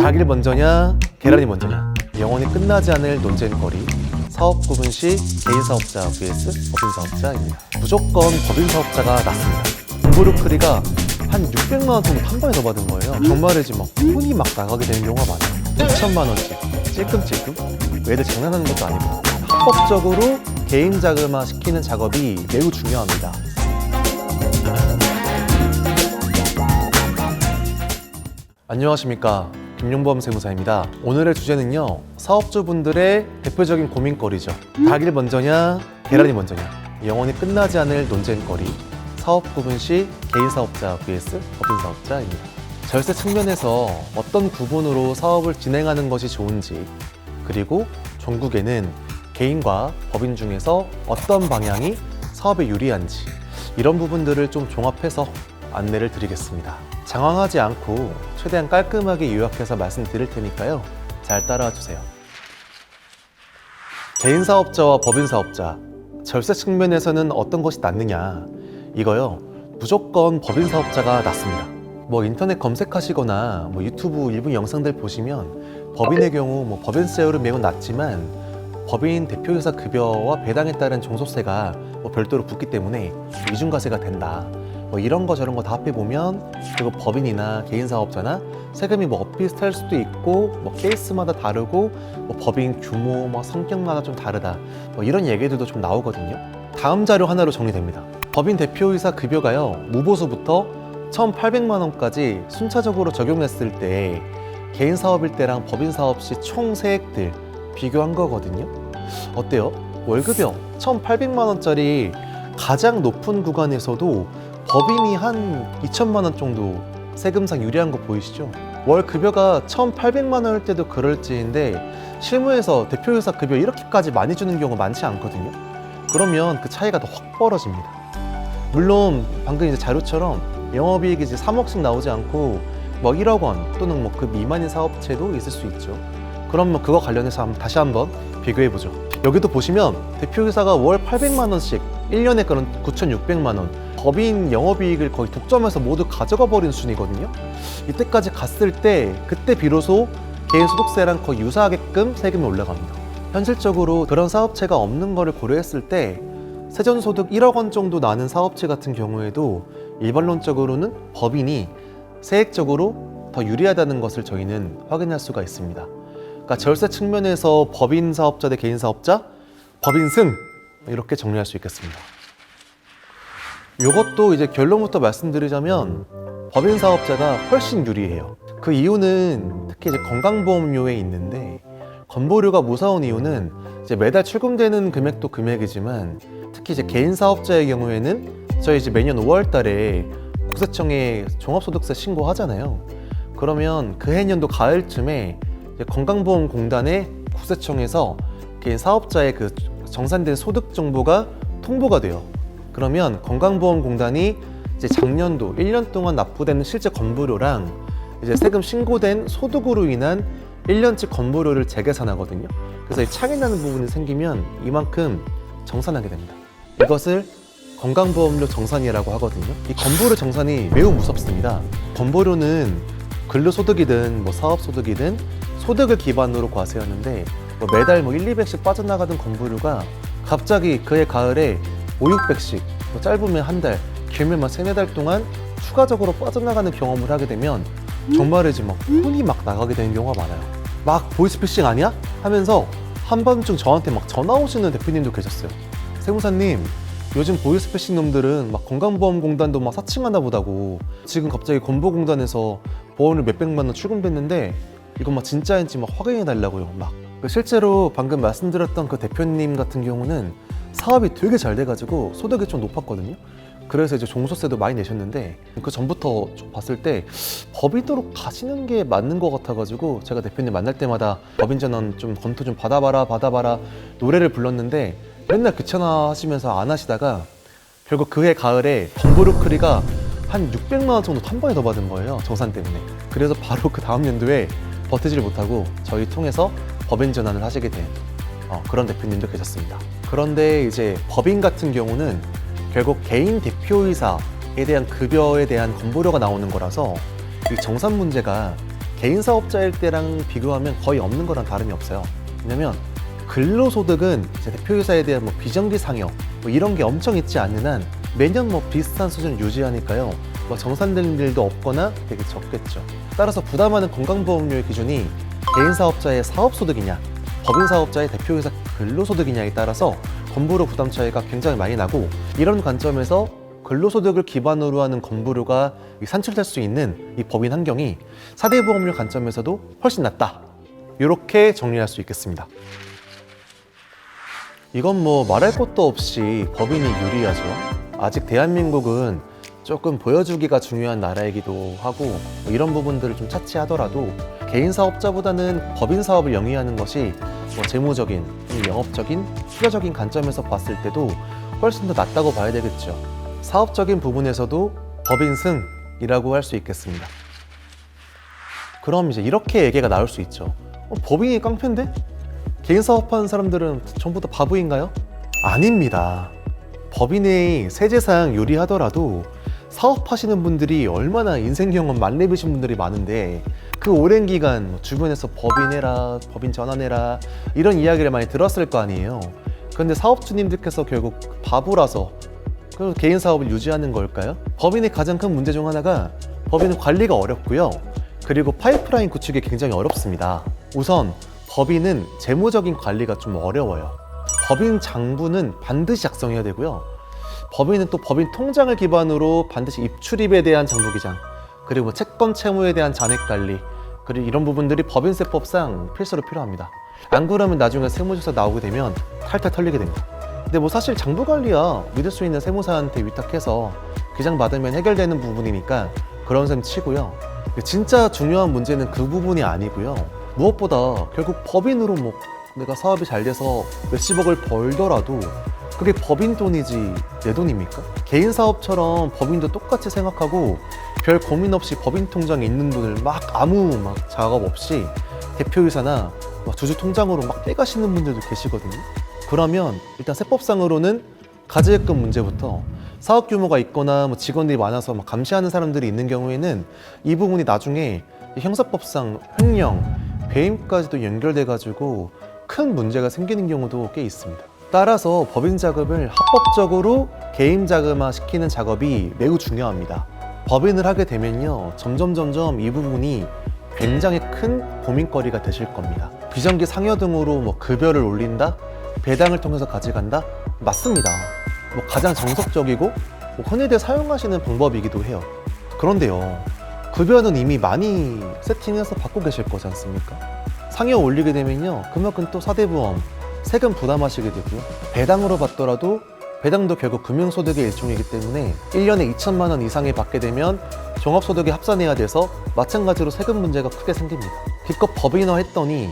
닭이 먼저냐 계란이 먼저냐, 영원히 끝나지 않을 논쟁거리. 사업 구분 시 개인 사업자 vs 법인 사업자입니다. 무조건 법인 사업자가 낫습니다. 공보료크리가 한 600만 원 정도 한 번에 더 받은 거예요. 정말이지 막 손이 막 나가게 되는 경우가 많아요. 2천만 원씩 찔끔찔끔. 애들 장난하는 것도 아니고 합법적으로 개인 자금화 시키는 작업이 매우 중요합니다. 안녕하십니까, 김용범 세무사입니다. 오늘의 주제는요, 사업주분들의 대표적인 고민거리죠. 닭이 먼저냐 계란이 먼저냐, 영원히 끝나지 않을 논쟁거리. 사업 구분 시 개인 사업자 vs 법인 사업자입니다. 절세 측면에서 어떤 구분으로 사업을 진행하는 것이 좋은지, 그리고 종국에는 개인과 법인 중에서 어떤 방향이 사업에 유리한지, 이런 부분들을 좀 종합해서 안내를 드리겠습니다. 장황하지 않고 최대한 깔끔하게 요약해서 말씀드릴 테니까요, 잘 따라와 주세요. 개인 사업자와 법인 사업자, 절세 측면에서는 어떤 것이 낫느냐, 이거요, 무조건 법인 사업자가 낫습니다. 인터넷 검색하시거나 유튜브 일부 영상들 보시면 법인의 경우 법인세율은 매우 낮지만 법인 대표이사 급여와 배당에 따른 종소세가 별도로 붙기 때문에 이중과세가 된다, 이런 거 저런 거 다 합해보면, 그리고 법인이나 개인 사업자나 세금이 비슷할 수도 있고 케이스마다 다르고 법인 규모 성격마다 좀 다르다, 이런 얘기들도 좀 나오거든요. 다음 자료 하나로 정리됩니다. 법인 대표이사 급여가요, 무보수부터 1,800만 원까지 순차적으로 적용했을 때 개인 사업일 때랑 법인 사업 시 총 세액들 비교한 거거든요. 어때요? 월급여 1,800만 원짜리 가장 높은 구간에서도 법인이 한 2천만 원 정도 세금상 유리한 거 보이시죠? 월 급여가 1,800만 원일 때도 그럴지인데 실무에서 대표이사 급여 이렇게까지 많이 주는 경우가 많지 않거든요. 그러면 그 차이가 더 확 벌어집니다. 물론 방금 이제 자료처럼 영업이익이 이제 3억씩 나오지 않고 1억 원 또는 그 미만인 사업체도 있을 수 있죠. 그럼 그거 관련해서 다시 한번 비교해보죠. 여기도 보시면 대표이사가 월 800만 원씩 1년에 그런 9,600만 원, 법인 영업이익을 거의 독점해서 모두 가져가 버린 수준이거든요. 이때까지 갔을 때 그때 비로소 개인 소득세랑 거의 유사하게끔 세금이 올라갑니다. 현실적으로 그런 사업체가 없는 거를 고려했을 때 세전소득 1억 원 정도 나는 사업체 같은 경우에도 일반론적으로는 법인이 세액적으로 더 유리하다는 것을 저희는 확인할 수가 있습니다. 그러니까 절세 측면에서 법인 사업자 대 개인 사업자, 법인 승, 이렇게 정리할 수 있겠습니다. 이것도 이제 결론부터 말씀드리자면 법인 사업자가 훨씬 유리해요. 그 이유는 특히 이제 건강보험료에 있는데, 건보료가 무서운 이유는 이제 매달 출금되는 금액도 금액이지만 특히 이제 개인 사업자의 경우에는 저희 이제 매년 5월 달에 국세청에 종합소득세 신고하잖아요. 그러면 그 해년도 가을쯤에 건강보험공단에 국세청에서 개인 사업자의 그 정산된 소득 정보가 통보가 돼요. 그러면 건강보험공단이 이제 작년도 1년 동안 납부된 실제 건보료랑 이제 세금 신고된 소득으로 인한 1년치 건보료를 재계산하거든요. 그래서 이 차이 나는 부분이 생기면 이만큼 정산하게 됩니다. 이것을 건강보험료 정산이라고 하거든요. 이 건보료 정산이 매우 무섭습니다. 건보료는 근로소득이든 사업소득이든 소득을 기반으로 과세하는데 매달 1, 200씩 빠져나가던 건보료가 갑자기 그해 가을에 5, 600씩 짧으면 한 달, 길면 3, 4달 동안 추가적으로 빠져나가는 경험을 하게 되면 정말이지 손이 막 나가게 되는 경우가 많아요. 보이스피싱 아니야? 하면서 한 번쯤 저한테 전화 오시는 대표님도 계셨어요. 세무사님, 요즘 보이스피싱 놈들은 건강보험공단도 사칭하나 보다고, 지금 갑자기 건보공단에서 보험료 몇백만 원 출금됐는데 이거 진짜인지 확인해 달라고요. 실제로 방금 말씀드렸던 그 대표님 같은 경우는 사업이 되게 잘 돼가지고 소득이 좀 높았거든요. 그래서 이제 종소세도 많이 내셨는데, 그 전부터 봤을 때 법인으로 가시는 게 맞는 것 같아가지고 제가 대표님 만날 때마다 법인 전환 좀 검토 좀 받아봐라 노래를 불렀는데 맨날 귀찮아 하시면서 안 하시다가 결국 그해 가을에 건보료크리가 한 600만 원 정도 한 번에 더 받은 거예요, 정산 때문에. 그래서 바로 그 다음 연도에 버티지를 못하고 저희 통해서 법인 전환을 하시게 된 그런 대표님도 계셨습니다. 그런데 이제 법인 같은 경우는 결국 개인 대표이사에 대한 급여에 대한 건보료가 나오는 거라서 이 정산 문제가 개인 사업자일 때랑 비교하면 거의 없는 거랑 다름이 없어요. 왜냐면 근로소득은 이제 대표이사에 대한 뭐 비정기 상여 뭐 이런 게 엄청 있지 않는 한 매년 뭐 비슷한 수준을 유지하니까요. 뭐 정산되는 일도 없거나 되게 적겠죠. 따라서 부담하는 건강보험료의 기준이 개인 사업자의 사업소득이냐, 법인 사업자의 대표이사 근로소득이냐에 따라서 건보료 부담 차이가 굉장히 많이 나고, 이런 관점에서 근로소득을 기반으로 하는 건보료가 산출될 수 있는 이 법인 환경이 4대 보험료 관점에서도 훨씬 낫다. 이렇게 정리할 수 있겠습니다. 이건 뭐 말할 것도 없이 법인이 유리하죠. 아직 대한민국은 조금 보여주기가 중요한 나라이기도 하고, 뭐 이런 부분들을 좀 차치하더라도 개인 사업자보다는 법인 사업을 영위하는 것이 뭐 재무적인, 영업적인, 투자적인 관점에서 봤을 때도 훨씬 더 낫다고 봐야 되겠죠. 사업적인 부분에서도 법인 승이라고 할 수 있겠습니다. 그럼 이제 이렇게 얘기가 나올 수 있죠. 법인이 깡패인데? 개인 사업하는 사람들은 전부 다 바보인가요? 아닙니다. 법인이 세제상 유리하더라도 사업하시는 분들이 얼마나 인생 경험 만렙이신 분들이 많은데, 그 오랜 기간 주변에서 법인해라, 법인 전환해라 이런 이야기를 많이 들었을 거 아니에요. 그런데 사업주님들께서 결국 바보라서 그 개인 사업을 유지하는 걸까요? 법인의 가장 큰 문제 중 하나가 법인은 관리가 어렵고요. 그리고 파이프라인 구축이 굉장히 어렵습니다. 우선 법인은 재무적인 관리가 좀 어려워요. 법인 장부는 반드시 작성해야 되고요. 법인은 또 법인 통장을 기반으로 반드시 입출입에 대한 장부기장, 그리고 뭐 채권 채무에 대한 잔액 관리, 그리고 이런 부분들이 법인세법상 필수로 필요합니다. 안 그러면 나중에 세무조사 나오게 되면 탈탈 털리게 됩니다. 근데 뭐 사실 장부 관리야 믿을 수 있는 세무사한테 위탁해서 기장 받으면 해결되는 부분이니까 그런 셈 치고요. 진짜 중요한 문제는 그 부분이 아니고요. 무엇보다 결국 법인으로 뭐 내가 사업이 잘 돼서 몇십억을 벌더라도 그게 법인 돈이지 내 돈입니까? 개인 사업처럼 법인도 똑같이 생각하고 별 고민 없이 법인 통장에 있는 돈을 막 아무 작업 없이 대표이사나 주주 통장으로 막 빼가시는 분들도 계시거든요. 그러면 일단 세법상으로는 가계금 문제부터 사업 규모가 있거나 뭐 직원들이 많아서 막 감시하는 사람들이 있는 경우에는 이 부분이 나중에 형사법상 횡령, 배임까지도 연결돼가지고 큰 문제가 생기는 경우도 꽤 있습니다. 따라서 법인 자금을 합법적으로 개인 자금화 시키는 작업이 매우 중요합니다. 법인을 하게 되면요, 점점 이 부분이 굉장히 큰 고민거리가 되실 겁니다. 비정기 상여 등으로 뭐 급여를 올린다? 배당을 통해서 가져간다? 맞습니다. 뭐 가장 정석적이고 뭐 흔히들 사용하시는 방법이기도 해요. 그런데요, 급여는 이미 많이 세팅해서 받고 계실 거지 않습니까? 상여 올리게 되면요, 그만큼 또 4대 보험, 세금 부담하시게 되고요. 배당으로 받더라도 배당도 결국 금융소득의 일종이기 때문에 1년에 2천만 원 이상이 받게 되면 종합소득에 합산해야 돼서 마찬가지로 세금 문제가 크게 생깁니다. 기껏 법인화했더니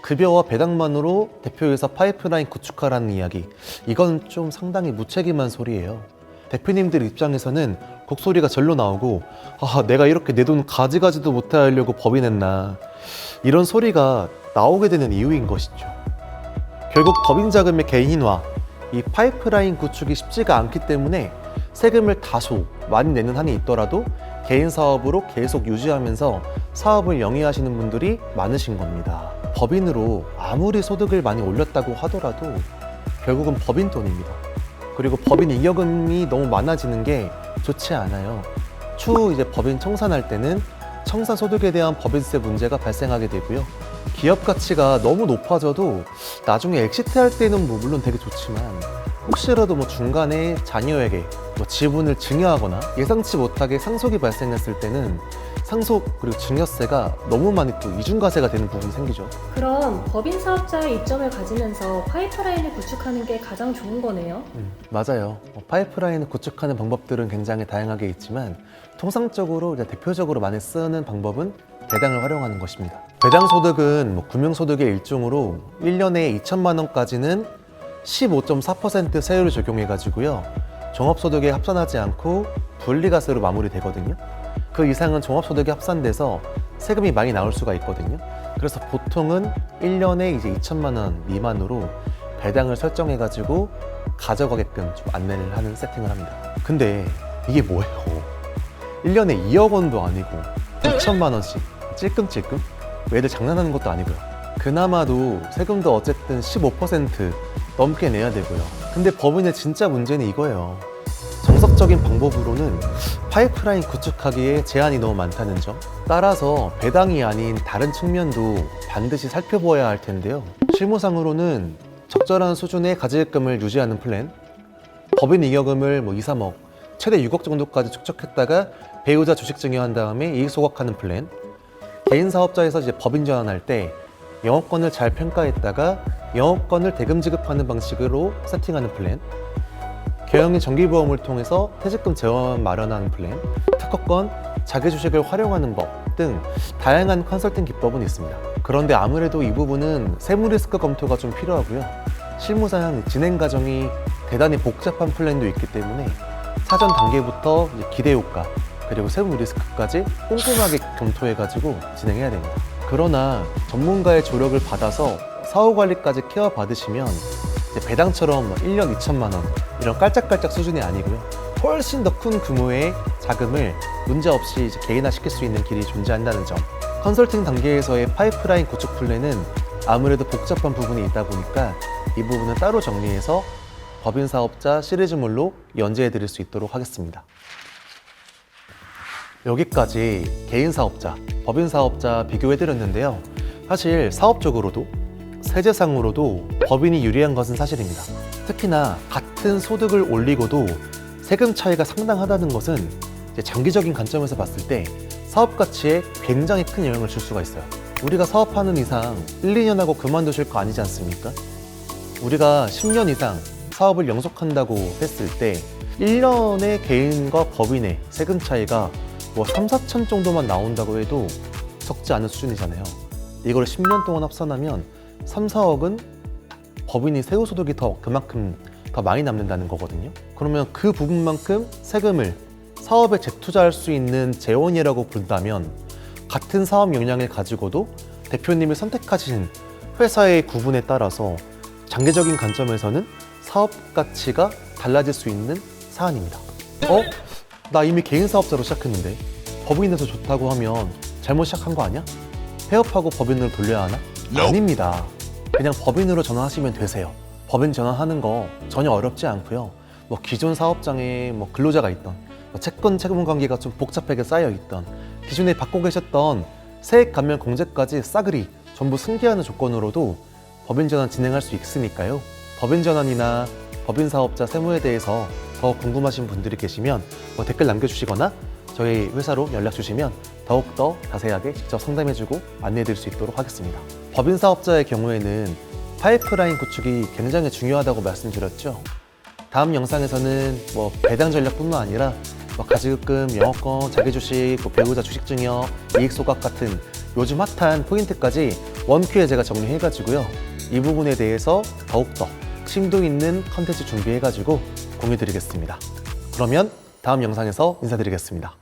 급여와 배당만으로 대표이사 파이프라인 구축하라는 이야기, 이건 좀 상당히 무책임한 소리예요. 대표님들 입장에서는 곡소리가 절로 나오고, 내가 이렇게 내 돈 가지가지도 못하려고 법인했나, 이런 소리가 나오게 되는 이유인 것이죠. 결국 법인 자금의 개인화, 이 파이프라인 구축이 쉽지가 않기 때문에 세금을 다소 많이 내는 한이 있더라도 개인 사업으로 계속 유지하면서 사업을 영위하시는 분들이 많으신 겁니다. 법인으로 아무리 소득을 많이 올렸다고 하더라도 결국은 법인 돈입니다. 그리고 법인 잉여금이 너무 많아지는 게 좋지 않아요. 추후 이제 법인 청산할 때는 청산 소득에 대한 법인세 문제가 발생하게 되고요. 기업 가치가 너무 높아져도 나중에 엑시트할 때는 뭐 물론 되게 좋지만, 혹시라도 뭐 중간에 자녀에게 뭐 지분을 증여하거나 예상치 못하게 상속이 발생했을 때는 상속 그리고 증여세가 너무 많이 또 이중과세가 되는 부분이 생기죠. 그럼 법인 사업자의 이점을 가지면서 파이프라인을 구축하는 게 가장 좋은 거네요? 맞아요. 파이프라인을 구축하는 방법들은 굉장히 다양하게 있지만 통상적으로 대표적으로 많이 쓰는 방법은 배당을 활용하는 것입니다. 배당 소득은 뭐 금융소득의 일종으로 1년에 2천만 원까지는 15.4% 세율을 적용해가지고요, 종합소득에 합산하지 않고 분리과세로 마무리되거든요. 그 이상은 종합소득에 합산돼서 세금이 많이 나올 수가 있거든요. 그래서 보통은 1년에 이제 2천만 원 미만으로 배당을 설정해가지고 가져가게끔 좀 안내를 하는 세팅을 합니다. 근데 이게 뭐예요? 1년에 2억 원도 아니고 2천만 원씩 찔끔찔끔? 애들 장난하는 것도 아니고요. 그나마도 세금도 어쨌든 15% 넘게 내야 되고요. 근데 법인의 진짜 문제는 이거예요. 정석적인 방법으로는 파이프라인 구축하기에 제한이 너무 많다는 점. 따라서 배당이 아닌 다른 측면도 반드시 살펴보아야 할 텐데요. 실무상으로는 적절한 수준의 가지금을 유지하는 플랜, 법인 잉여금을 2, 3억, 최대 6억 정도까지 축적했다가 배우자 주식 증여한 다음에 이익 소각하는 플랜, 개인 사업자에서 이제 법인 전환할 때 영업권을 잘 평가했다가 영업권을 대금 지급하는 방식으로 세팅하는 플랜, 경영인 정기보험을 통해서 퇴직금 재원 마련하는 플랜, 특허권, 자기 주식을 활용하는 법 등 다양한 컨설팅 기법은 있습니다. 그런데 아무래도 이 부분은 세무 리스크 검토가 좀 필요하고요. 실무상 진행 과정이 대단히 복잡한 플랜도 있기 때문에 사전 단계부터 이제 기대 효과 그리고 세무 리스크까지 꼼꼼하게 검토해가지고 진행해야 됩니다. 그러나 전문가의 조력을 받아서 사후 관리까지 케어 받으시면 이제 배당처럼 1년 2천만 원 이런 깔짝깔짝 수준이 아니고요. 훨씬 더 큰 규모의 자금을 문제없이 이제 개인화시킬 수 있는 길이 존재한다는 점. 컨설팅 단계에서의 파이프라인 구축 플랜은 아무래도 복잡한 부분이 있다 보니까 이 부분은 따로 정리해서 법인 사업자 시리즈물로 연재해 드릴 수 있도록 하겠습니다. 여기까지 개인 사업자, 법인 사업자 비교해 드렸는데요. 사실 사업적으로도 세제상으로도 법인이 유리한 것은 사실입니다. 특히나 같은 소득을 올리고도 세금 차이가 상당하다는 것은 이제 장기적인 관점에서 봤을 때 사업 가치에 굉장히 큰 영향을 줄 수가 있어요. 우리가 사업하는 이상 1, 2년 하고 그만두실 거 아니지 않습니까? 우리가 10년 이상 사업을 영속한다고 했을 때 1년의 개인과 법인의 세금 차이가 3, 4천 정도만 나온다고 해도 적지 않은 수준이잖아요. 이걸 10년 동안 합산하면 3, 4억은 법인이 세후소득이 그만큼 더 많이 남는다는 거거든요. 그러면 그 부분만큼 세금을 사업에 재투자할 수 있는 재원이라고 본다면 같은 사업 역량을 가지고도 대표님이 선택하신 회사의 구분에 따라서 장기적인 관점에서는 사업 가치가 달라질 수 있는 사안입니다. 나 이미 개인 사업자로 시작했는데 법인에서 좋다고 하면 잘못 시작한 거 아니야? 폐업하고 법인으로 돌려야 하나? 아닙니다. 그냥 법인으로 전환하시면 되세요. 법인 전환하는 거 전혀 어렵지 않고요. 기존 사업장에 근로자가 있던 채권 채권 관계가 좀 복잡하게 쌓여 있던 기존에 받고 계셨던 세액 감면 공제까지 싸그리 전부 승계하는 조건으로도 법인 전환 진행할 수 있으니까요. 법인 전환이나 법인 사업자 세무에 대해서 더 궁금하신 분들이 계시면 댓글 남겨주시거나 저희 회사로 연락 주시면 더욱더 자세하게 직접 상담해주고 안내해드릴 수 있도록 하겠습니다. 법인 사업자의 경우에는 파이프라인 구축이 굉장히 중요하다고 말씀드렸죠. 다음 영상에서는 배당 전략뿐만 아니라 가지금, 영업권, 자기주식, 배우자 주식 증여, 이익 소각 같은 요즘 핫한 포인트까지 원큐에 제가 정리해가지고요. 이 부분에 대해서 더욱더 심도 있는 컨텐츠 준비해가지고 공유드리겠습니다. 그러면 다음 영상에서 인사드리겠습니다.